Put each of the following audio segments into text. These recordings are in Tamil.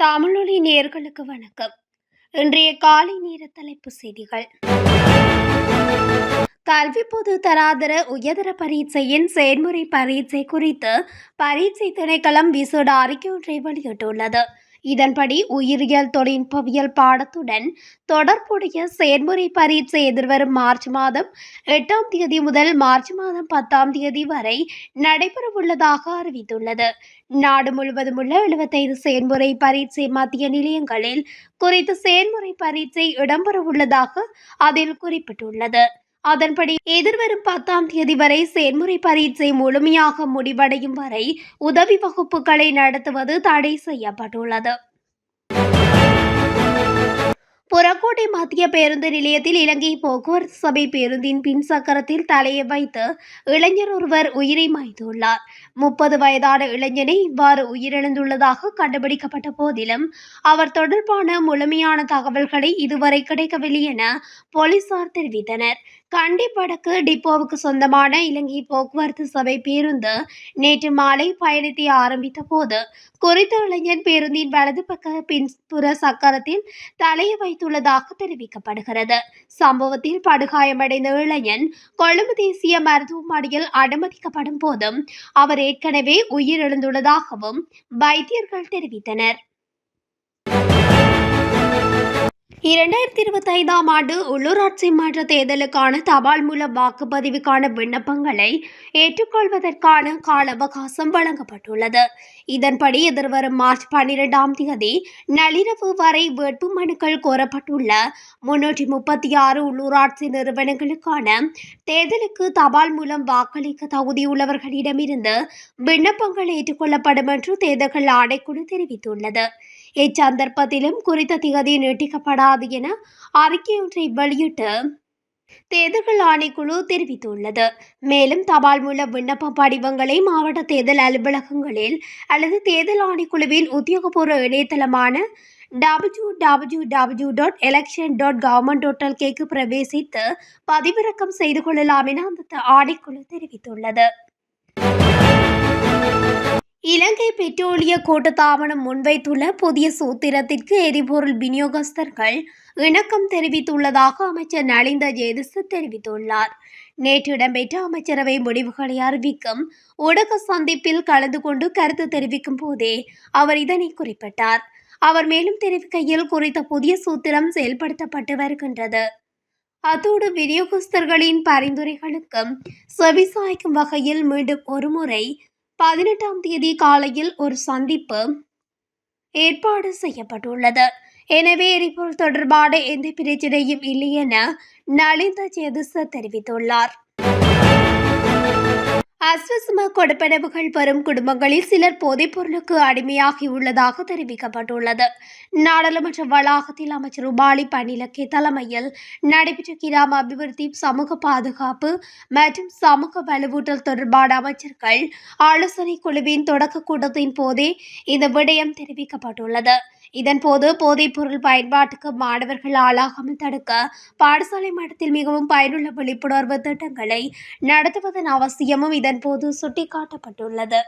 தமிழொலி நேயர்களுக்கு வணக்கம். இன்றைய காலை நேர தலைப்பு செய்திகள். கல்வி பொது தராதர உயர்தர பரீட்சையின் செயல்முறை பரீட்சை குறித்து பரீட்சை திணைக்களம் விசேட அறிக்கை ஒன்றை வெளியிட்டுள்ளது. இதன்படி உயிரியல் தொழில்நுட்பவியல் பாடத்துடன் தொடர்புடைய செயல்முறை பரீட்சை எதிர்வரும் மார்ச் மாதம் 8ஆம் தேதி முதல் மார்ச் மாதம் 10ஆம் தேதி வரை நடைபெறவுள்ளதாக அறிவித்துள்ளது. நாடு முழுவதும் உள்ள 75 செயல்முறை பரீட்சை மத்திய நிலையங்களில் குறித்த செயல்முறை பரீட்சை இடம்பெறவுள்ளதாக அதில் குறிப்பிட்டுள்ளது. அதன்படி எதிர்வரும் 10ஆம் தேதி வரை செயல்முறை பரீட்சை முழுமையாக முடிவடையும் வரை உதவி வகுப்புகளை நடத்துவது தடை செய்யப்பட்டுள்ளது. புறக்கோட்டை மத்திய பேருந்து நிலையத்தில் இலங்கை போக்குவரத்து சபை பேருந்தின் பின் சக்கரத்தில் தலையை வைத்து இளைஞர் ஒருவர் உயிரை மாய்த்துள்ளார். 30 வயதான இளைஞனை இவ்வாறு உயிரிழந்துள்ளதாக கண்டுபிடிக்கப்பட்ட போதிலும் அவர் தொடர்பான முழுமையான தகவல்களை இதுவரை கிடைக்கவில்லை என போலீசார் தெரிவித்தனர். கண்டி வடக்கு டிப்போவுக்கு சொந்தமான இலங்கை போக்குவரத்து சபை பேருந்து நேற்று மாலை பயணத்தை ஆரம்பித்த போது குறித்த இளைஞன் பேருந்தின் வலது பக்க பின்புற சக்கரத்தில் தலையை வைத்துள்ளதாக தெரிவிக்கப்படுகிறது. சம்பவத்தில் படுகாயமடைந்த இளைஞன் கொழும்பு தேசிய மருத்துவமனையில் அனுமதிக்கப்படும் போதும் அவர் ஏற்கனவே உயிரிழந்துள்ளதாகவும் வைத்தியர்கள் தெரிவித்தனர். 2025ஆம் ஆண்டு உள்ளூராட்சி மன்ற தேர்தலுக்கான தபால் மூல வாக்குப்பதிவுக்கான விண்ணப்பங்களை ஏற்றுக்கொள்வதற்கான கால அவகாசம் வழங்கப்பட்டுள்ளது. இதன்படி எதிர்வரும் மார்ச் 12ஆம் தேதி நள்ளிரவு வரை வேட்பு மனுக்கள் கோரப்பட்டுள்ள 336 உள்ளூராட்சி நிறுவனங்களுக்கான தேர்தலுக்கு தபால் மூலம் வாக்களிக்க தகுதியுள்ளவர்களிடமிருந்து விண்ணப்பங்கள் ஏற்றுக்கொள்ளப்படும் என்று தேர்தல்கள் ஆணைக்குழு தெரிவித்துள்ளது. இச்சந்தர்ப்பத்திலும் குறித்த திகதி நீட்டிக்கப்படாது என அறிக்கையொன்றை வெளியிட்டு தேர்தல்கள் ஆணைக்குழு தெரிவித்துள்ளது. மேலும் தபால் மூல விண்ணப்ப படிவங்களை மாவட்ட தேர்தல் அலுவலகங்களில் அல்லது தேர்தல் ஆணைக்குழுவின் உத்தியோகபூர்வ இணையதளமான www.election.government.lk பிரவேசித்து பதிவிறக்கம் செய்து கொள்ளலாம் என அந்த ஆணைக்குழு தெரிவித்துள்ளது. இலங்கை பெட்ரோலிய கூட்டுத்தாபனம் முன்வைத்துள்ள புதிய சூத்திரத்திற்கு எரிபொருள் விநியோகஸ்தர்கள் இணக்கம் தெரிவித்துள்ளதாக அமைச்சர் நலிந்த ஜேதிச தெரிவித்துள்ளார். நேற்று இடம்பெற்ற அமைச்சரவை முடிவுகளை அறிவிக்கும் ஊடக சந்திப்பில் கலந்து கொண்டு கருத்து தெரிவிக்கும் போதே அவர் இதனை குறிப்பிட்டார். அவர் மேலும் தெரிவிக்கையில் குறித்த புதிய சூத்திரம் செயல்படுத்தப்பட்டு வருகின்றது. அத்தோடு விநியோகஸ்தர்களின் பரிந்துரைகளுக்கும் செவிசாய்க்கும் வகையில் மீண்டும் ஒருமுறை 18ஆம் தேதி காலையில் ஒரு சந்திப்பு ஏற்பாடு செய்யப்பட்டுள்ளது. எனவே எரிபொருள் தொடர்பான எந்த பிரச்சனையும் இல்லை என நலிந்த ஜேதிச தெரிவித்துள்ளார். அஸ்வசம கொடுப்பனவுகள் பெறும் குடும்பங்களில் சிலர் போதைப் பொருளுக்கு அடிமையாகியுள்ளதாக தெரிவிக்கப்பட்டுள்ளது. நாடாளுமன்ற வளாகத்தில் அமைச்சர் உபாலி பணிலக்கே தலைமையில் நடைபெற்ற கிராம அபிவிருத்தி, சமூக பாதுகாப்பு மற்றும் சமூக வலுவூட்டல் தொடர்பான அமைச்சர்கள் ஆலோசனை குழுவின் தொடக்க கூட்டத்தின் போதே இந்த விடயம் தெரிவிக்கப்பட்டுள்ளது. இதன்போது போதைப் பொருள் பயன்பாட்டுக்கு மாணவர்கள் ஆளாகாமல் தடுக்க பாடசாலை மட்டத்தில் மிகவும் பயனுள்ள விழிப்புணர்வு திட்டங்களை நடத்துவதன் அவசியமும் இதன்போது சுட்டிக்காட்டப்பட்டுள்ளது.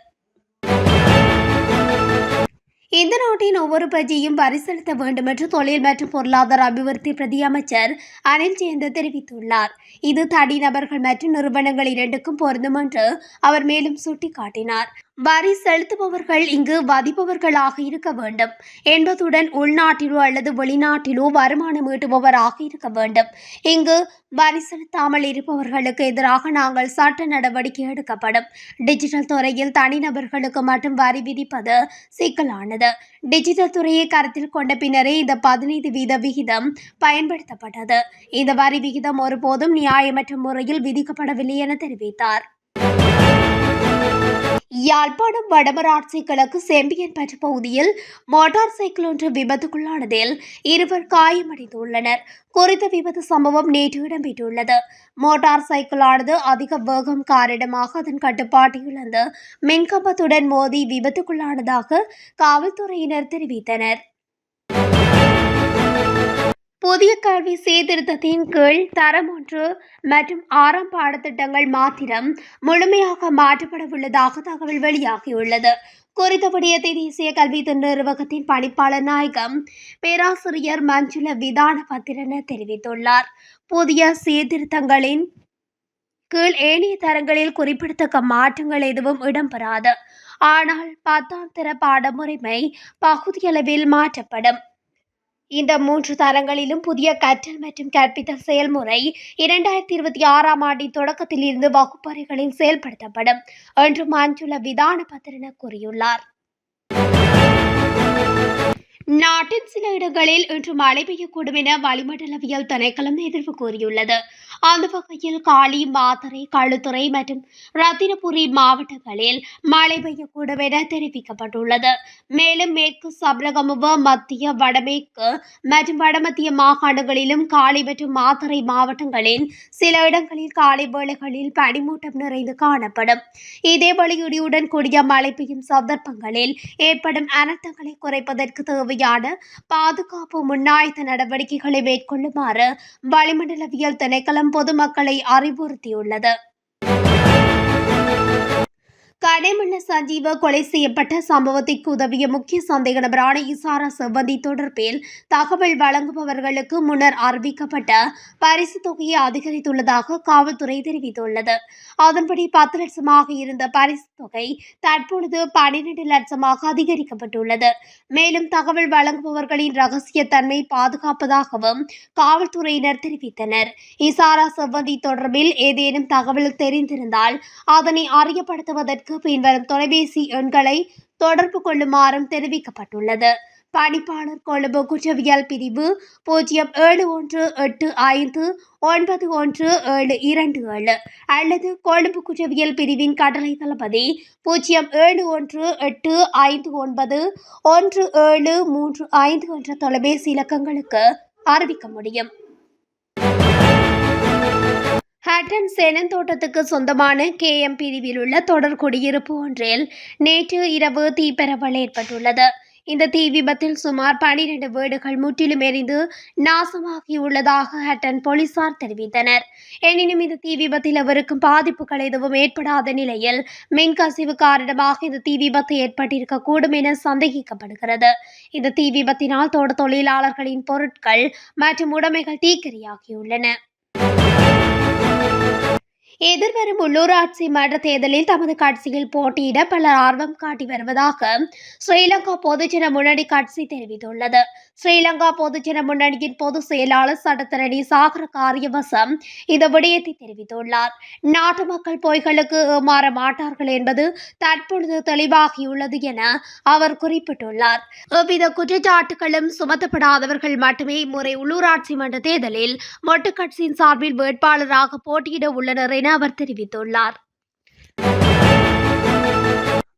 இந்த நாட்டின் ஒவ்வொரு பிரஜையும் வரி செலுத்த வேண்டும் என்று தொழில் மற்றும் பொருளாதார அபிவிருத்தி பிரதி அமைச்சர் அனில் ஜெயந்த தெரிவித்துள்ளார். இது தனிநபர்கள் மற்றும் நிறுவனங்கள் இரண்டுக்கும் பொருந்தும் என்று அவர் மேலும் சுட்டிக்காட்டினார். வரி செலுத்துபவர்கள் இங்கு வதிப்பவர்களாக இருக்க வேண்டும் என்பதுடன் உள்நாட்டிலோ அல்லது வெளிநாட்டிலோ வருமானம் ஈட்டுபவராக இருக்க வேண்டும். இங்கு வரி செலுத்தாமல் இருப்பவர்களுக்கு எதிராக நாங்கள் சட்ட நடவடிக்கை எடுக்கப்படும். டிஜிட்டல் துறையில் தனிநபர்களுக்கு மட்டும் வரி விதிப்பது சிக்கலானது. டிஜிட்டல் துறையை கருத்தில் கொண்ட பின்னரே இந்த 15% விகிதம் பயன்படுத்தப்பட்டது. இந்த வரி விகிதம் ஒருபோதும் நியாயமற்ற முறையில் விதிக்கப்படவில்லை என தெரிவித்தார். யாழ்ப்பாணம் வடமராட்சி கிழக்கு செம்பியன்பற்று பகுதியில் மோட்டார் சைக்கிள் ஒன்று விபத்துக்குள்ளானதில் 2 காயமடைந்துள்ளனர். குறித்த விபத்து சம்பவம் நேற்று இடம்பெற்றுள்ளது. மோட்டார் சைக்கிளானது அதிக வேகம் காரணமாக அதன் கட்டுப்பாட்டை இழந்து மின்கம்பத்துடன் மோதி விபத்துக்குள்ளானதாக காவல்துறையினர் தெரிவித்தனர். புதிய கல்வி சீர்திருத்தத்தின் கீழ் தரம் 1 மற்றும் 6ஆம் பாடத்திட்டங்கள் மாத்திரம் முழுமையாக மாற்றப்பட உள்ளதாக தகவல் வெளியாகியுள்ளது. குறித்த விடயத்தை தேசிய கல்வி நிர்வாகத்தின் பணிப்பாளர் நாயகம் பேராசிரியர் மஞ்சுள விதான பத்திரன தெரிவித்துள்ளார். புதிய சீர்திருத்தங்களின் கீழ் ஏனைய தரங்களில் குறிப்பிடத்தக்க மாற்றங்கள் எதுவும் இடம்பெறாது. ஆனால் 10ஆம் தர பாடமுறைமை பகுதியளவில் மாற்றப்படும். இந்த 3 தரங்களிலும் புதிய கற்றல் மற்றும் கற்பித்தல் செயல்முறை 2026ஆம் ஆண்டின் தொடக்கத்தில் இருந்து வகுப்பறைகளில் செயல்படுத்தப்படும் என்று மஞ்சுள விதான பத்திரன கூறியுள்ளார். நாட்டின் சில இடங்களில் இன்று மழை பெய்யக்கூடும் என வளிமண்டலவியல் திணைக்களம் எதிர்ப்பு கூறியுள்ளது. அந்த வகையில் காலி, மாத்தறை, களுத்துறை மற்றும் ரத்தினபுரி மாவட்டங்களில் மழை பெய்யக்கூடும் என தெரிவிக்கப்பட்டுள்ளது. மேலும் மேற்கு சப்ரகமுவ, மத்திய, வடமேற்கு மற்றும் வடமத்திய மாகாணங்களிலும் காலி மற்றும் மாத்தறை மாவட்டங்களின் சில இடங்களில் காலை வேளைகளில் பனிமூட்டம் நிறைந்து காணப்படும். இதேவேளை இடியுடன் கூடிய மழை பெய்யும் சந்தர்ப்பங்களில் ஏற்படும் அனர்த்தங்களை குறைப்பதற்கு தேவையான பாதுகாப்பு முன்னாயத்த நடவடிக்கைகளை மேற்கொள்ளுமாறு வளிமண்டலவியல் திணைக்களம் பொதுமக்களை அறிவுறுத்தியுள்ளது. கடைமண்ண சஞ்சீவ கொலை செய்யப்பட்ட சம்பவத்திற்கு உதவிய முக்கிய சந்தேக நபரான இசாரா செவ்வந்தி தொடர்பில் தகவல் வழங்குபவர்களுக்கு முன்னர் அறிவிக்கப்பட்ட பரிசு தொகையை அதிகரித்துள்ளதாக காவல்துறை தெரிவித்துள்ளது. அதன்படி 10 லட்சமாக இருந்த பரிசு தொகை தற்பொழுது 12 லட்சமாக அதிகரிக்கப்பட்டுள்ளது. மேலும் தகவல் வழங்குபவர்களின் ரகசியத்தன்மை பாதுகாப்பதாகவும் காவல்துறையினர் தெரிவித்தனர். இசாரா செவ்வந்தி தொடர்பில் ஏதேனும் தகவல் தெரிந்திருந்தால் அதனை அறியப்படுத்துவதற்கு பின்வரும் தொலைபேசி எண்களை தொடர்பு கொள்ளுமாறும் தெரிவிக்கப்பட்டுள்ளது. பணிப்பாளர், கொழும்பு குற்றவியல் பிரிவு 0718591727 அல்லது கொழும்பு குற்றவியல் பிரிவின் கட்டளை தளபதி 0718591735 என்ற தொலைபேசி இலக்கங்களுக்கு அறிவிக்க முடியும். ஹட்டன் சேனந்தோட்டத்துக்கு சொந்தமான KM பிரிவில் உள்ள தொடர் குடியிருப்பு ஒன்றில் நேற்று இரவு தீப்பரவல் ஏற்பட்டுள்ளது. இந்த தீ விபத்தில் சுமார் 12 வீடுகள் முற்றிலும் எரிந்து நாசமாகியுள்ளதாக ஹட்டன் போலீசார் தெரிவித்தனர். எனினும் இந்த தீ விபத்தில் எவருக்கும் பாதிப்புகள் எதுவும் ஏற்படாத நிலையில் மின்கசிவு காரணமாக இந்த தீ விபத்து ஏற்பட்டிருக்கக்கூடும் என சந்தேகிக்கப்படுகிறது. இந்த தீ விபத்தினால் தோட்ட தொழிலாளர்களின் பொருட்கள் மற்றும் உடைமைகள் தீக்கிரையாகியுள்ளன. எதிர்வரும் உள்ளூராட்சி மன்ற தேர்தலில் தமது கட்சியில் போட்டியிட பலர் ஆர்வம் காட்டி வருவதாக ஸ்ரீலங்கா பொதுஜன முன்னணி கட்சி தெரிவித்துள்ளது. ஸ்ரீலங்கா பொதுஜன முன்னணியின் பொதுச் செயலாளர் சட்டத்தரணி சாகர காரியவசம் இந்த விடயத்தை தெரிவித்துள்ளார். நாட்டு மக்கள் பொய்களுக்கு ஏமாற மாட்டார்கள் என்பது தற்பொழுது தெளிவாகியுள்ளது என அவர் குறிப்பிட்டுள்ளார். எவ்வித குற்றச்சாட்டுகளும் சுமத்தப்படாதவர்கள் மட்டுமே இம்முறை உள்ளூராட்சி மன்ற தேர்தலில் மொட்டு கட்சியின் சார்பில் வேட்பாளராக போட்டியிட உள்ளனர் என அவர் தெரிவித்துள்ளார்.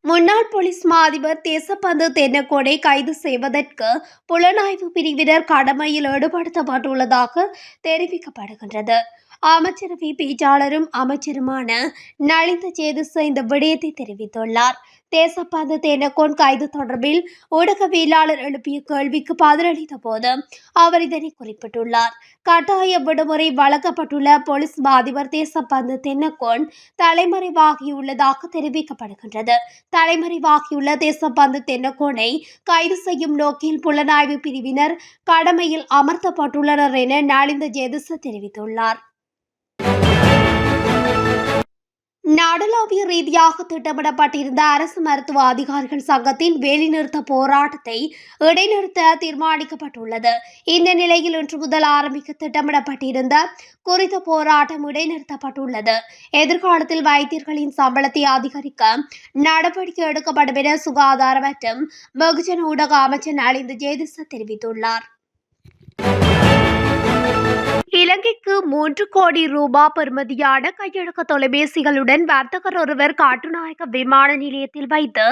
முன்னாள் போலீஸ் மா அதிபர் தேசப்பந்து தென்னக்கோனை கைது செய்வதற்கு புலனாய்வு பிரிவினர் கடமையில் ஈடுபடுத்தப்பட்டுள்ளதாக தெரிவிக்கப்படுகின்றது. அமைச்சரவை பேச்சாளரும் அமைச்சருமான நலிந்த ஜேதிச இந்த விடயத்தை தெரிவித்துள்ளார். தேசப்பந்து தென்னக்கோன் கைது தொடர்பில் ஊடகவியலாளர் எழுப்பிய கேள்விக்கு பதிலளித்த போது அவர் இதனை குறிப்பிட்டுள்ளார். கட்டாய விடுமுறை வழங்கப்பட்டுள்ள போலீஸ் மா அதிபர் தேசப்பந்து தென்னக்கோன் தலைமறைவாகியுள்ளதாக தெரிவிக்கப்படுகின்றது. தலைமறைவாகியுள்ள தேசப்பந்து தென்னக்கோனை கைது செய்யும் நோக்கில் புலனாய்வு பிரிவினர் கடமையில் அமர்த்தப்பட்டுள்ளனர் என நலிந்த ஜேதிச தெரிவித்துள்ளார். நாடளாவிய ரீதியாக திட்டமிடப்பட்டிருந்த அரசு மருத்துவ அதிகாரிகள் சங்கத்தின் வேலைநிறுத்த போராட்டத்தை இடைநிறுத்த தீர்மானிக்கப்பட்டுள்ளது. இந்த நிலையில் இன்று முதல் ஆரம்பிக்க திட்டமிடப்பட்டிருந்த குறித்த போராட்டம் இடைநிறுத்தப்பட்டுள்ளது. எதிர்காலத்தில் வைத்தியர்களின் சம்பளத்தை அதிகரிக்க நடவடிக்கை எடுக்கப்படும் என சுகாதார மற்றும் வெகுஜன ஊடக அமைச்சர் நலிந்த ஜேதிச தெரிவித்துள்ளார். இலங்கைக்கு 3 கோடி ரூபாய் பெறுமதியான கையடக்க தொலைபேசிகளுடன் வர்த்தகர் ஒருவர் கட்டுநாயக்க விமான நிலையத்தில் வைத்து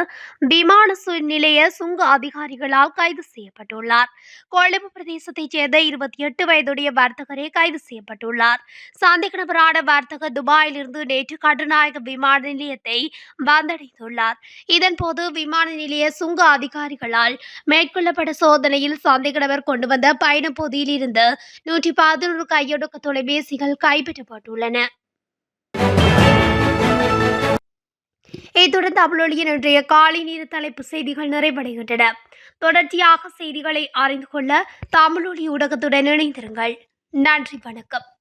விமான நிலைய சுங்க அதிகாரிகளால் கைது செய்யப்பட்டுள்ளார். கொழும்பு பிரதேசத்தைச் சேர்ந்த 28 வயதுடைய வர்த்தகரே கைது செய்யப்பட்டுள்ளார். சந்தேக நபரான வர்த்தகர் துபாயிலிருந்து நேற்று கட்டுநாயக்க விமான நிலையத்தை வந்தடைந்துள்ளார். இதன்போது விமான நிலைய சுங்க அதிகாரிகளால் மேற்கொள்ளப்பட்ட சோதனையில் சந்தேக நபர் கொண்டு வந்த பயணப்பொதியில் இருந்து 111 கையடக்க தொலைபேசிகள் கைப்பற்றப்பட்டுள்ளன. இத்துடன் தமிழொலியின் இன்றைய காலை நேர தலைப்பு செய்திகள் நிறைவடைகின்றன. தொடர்ச்சியாக செய்திகளை அறிந்து கொள்ள தமிழொலி ஊடகத்துடன் இணைந்திருங்கள். நன்றி, வணக்கம்.